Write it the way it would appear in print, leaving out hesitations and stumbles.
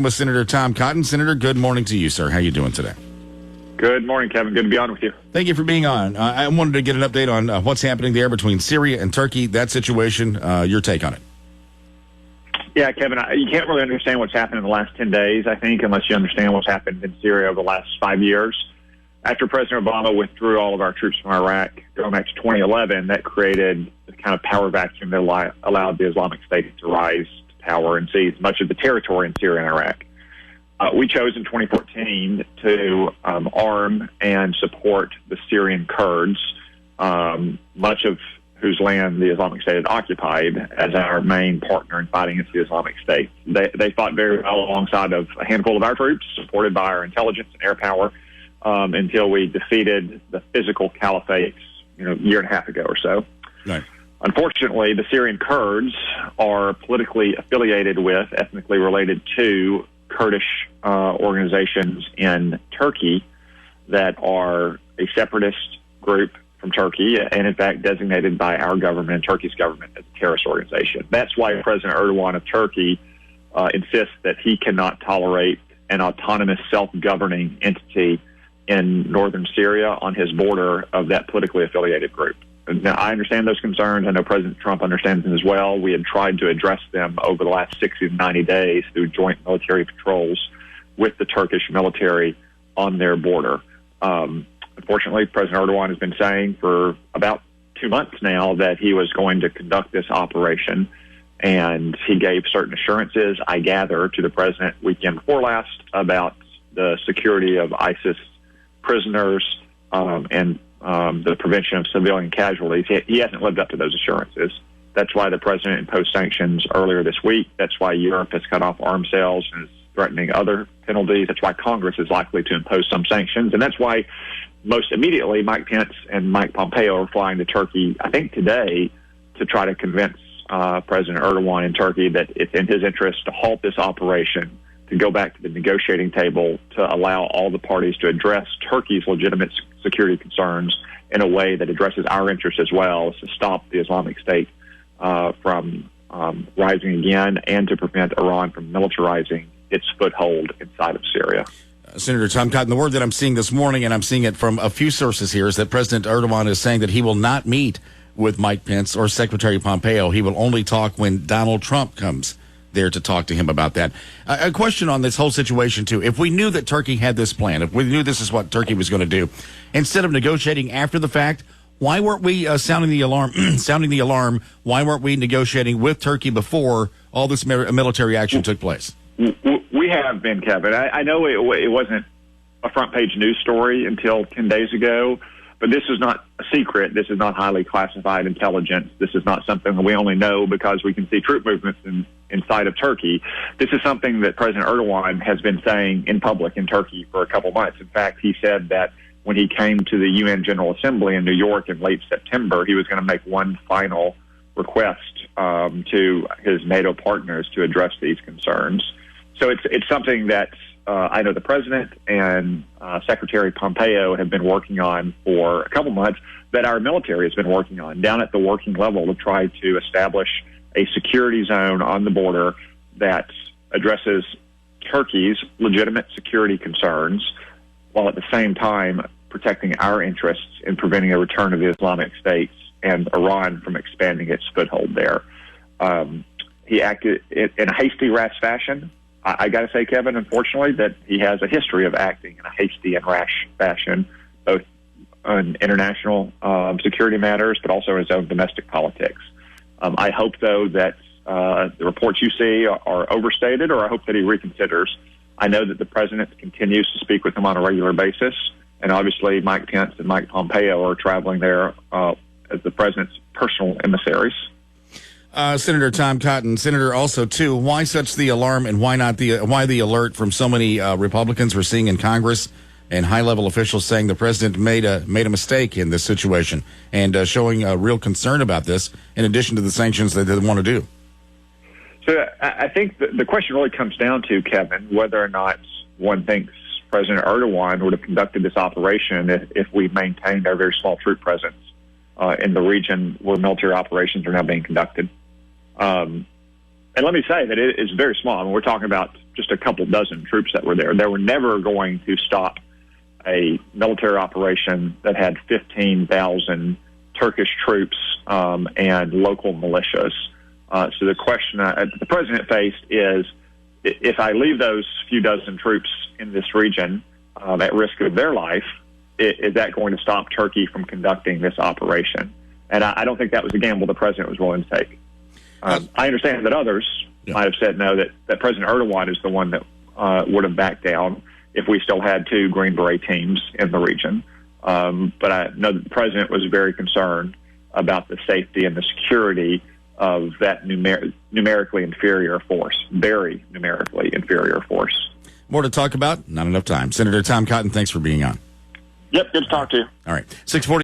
With Senator Tom Cotton. Senator, good morning to you, sir. How are you doing today? Good morning, Kevin. Good to be on with you. Thank you for being on. I wanted to get an update on what's happening there between Syria and Turkey, that situation, your take on it. Yeah, Kevin, you can't really understand what's happened in the last 10 days, I think, unless you understand what's happened in Syria over the last 5 years. After President Obama withdrew all of our troops from Iraq, going back to 2011, that created the kind of power vacuum that allowed the Islamic State to rise to power and seize much of the territory in Syria and Iraq. We chose in 2014 to arm and support the Syrian Kurds, much of whose land the Islamic State had occupied, as our main partner in fighting against the Islamic State. They fought very well alongside of a handful of our troops, supported by our intelligence and air power, until we defeated the physical caliphate, a year and a half ago or so. Right. Unfortunately, the Syrian Kurds are politically affiliated with, ethnically related to, Kurdish organizations in Turkey that are a separatist group from Turkey and, in fact, designated by our government and Turkey's government as a terrorist organization. That's why President Erdogan of Turkey insists that he cannot tolerate an autonomous self-governing entity in northern Syria on his border of that politically affiliated group. Now, I understand those concerns. I know President Trump understands them as well. We had tried to address them over the last 60 to 90 days through joint military patrols with the Turkish military on their border. Unfortunately, President Erdogan has been saying for about 2 months now that he was going to conduct this operation, and he gave certain assurances, I gather, to the president weekend before last about the security of ISIS prisoners and the prevention of civilian casualties. He hasn't lived up to those assurances. That's why the president imposed sanctions earlier this week. That's why Europe has cut off arms sales and is threatening other penalties. That's why Congress is likely to impose some sanctions. And that's why most immediately Mike Pence and Mike Pompeo are flying to Turkey, I think today, to try to convince President Erdogan in Turkey that it's in his interest to halt this operation, to go back to the negotiating table, to allow all the parties to address Turkey's legitimate security concerns in a way that addresses our interests as well, to stop the Islamic State from rising again and to prevent Iran from militarizing its foothold inside of Syria. Senator Tom Cotton, the word that I'm seeing this morning, and I'm seeing it from a few sources here, is that President Erdogan is saying that he will not meet with Mike Pence or Secretary Pompeo. He will only talk when Donald Trump comes there to talk to him about that. A question on this whole situation, too. If we knew that Turkey had this plan, if we knew this is what Turkey was going to do, instead of negotiating after the fact, why weren't we sounding the alarm? Why weren't we negotiating with Turkey before all this military action took place? We have been, Kevin. I know it wasn't a front-page news story until 10 days ago, but this is not a secret. This is not highly classified intelligence. This is not something that we only know because we can see troop movements inside of Turkey. This is something that President Erdogan has been saying in public in Turkey for a couple months. In fact, he said that when he came to the UN General Assembly in New York in late September, he was going to make one final request to his NATO partners to address these concerns. So it's something that I know the president and Secretary Pompeo have been working on for a couple months, that our military has been working on down at the working level to try to establish a security zone on the border that addresses Turkey's legitimate security concerns, while at the same time protecting our interests in preventing a return of the Islamic State and Iran from expanding its foothold there. He acted in a hasty, rash fashion. I got to say, Kevin, unfortunately, that he has a history of acting in a hasty and rash fashion, both on international security matters, but also in his own domestic politics. I hope, though, that the reports you see are overstated, or I hope that he reconsiders. I know that the president continues to speak with him on a regular basis, and obviously Mike Pence and Mike Pompeo are traveling there as the president's personal emissaries. Senator Tom Cotton, Senator, also too, why such the alarm, and why the alert from so many Republicans we're seeing in Congress and high-level officials saying the president made a mistake in this situation, and showing a real concern about this, in addition to the sanctions that they want to do? So I think the question really comes down to, Kevin, whether or not one thinks President Erdogan would have conducted this operation if we maintained our very small troop presence in the region where military operations are now being conducted. And let me say that it is very small. I mean, we're talking about just a couple dozen troops that were there. They were never going to stop a military operation that had 15,000 Turkish troops and local militias. So the question the president faced is, if I leave those few dozen troops in this region at risk of their life, is that going to stop Turkey from conducting this operation? And I don't think that was a gamble the president was willing to take. I understand that others might have said no, that President Erdogan is the one that would have backed down if we still had 2 Green Beret teams in the region. But I know that the president was very concerned about the safety and the security of that numerically inferior force, very numerically inferior force. More to talk about, not enough time. Senator Tom Cotton, thanks for being on. Yep, good to talk to you. All right, 6:40.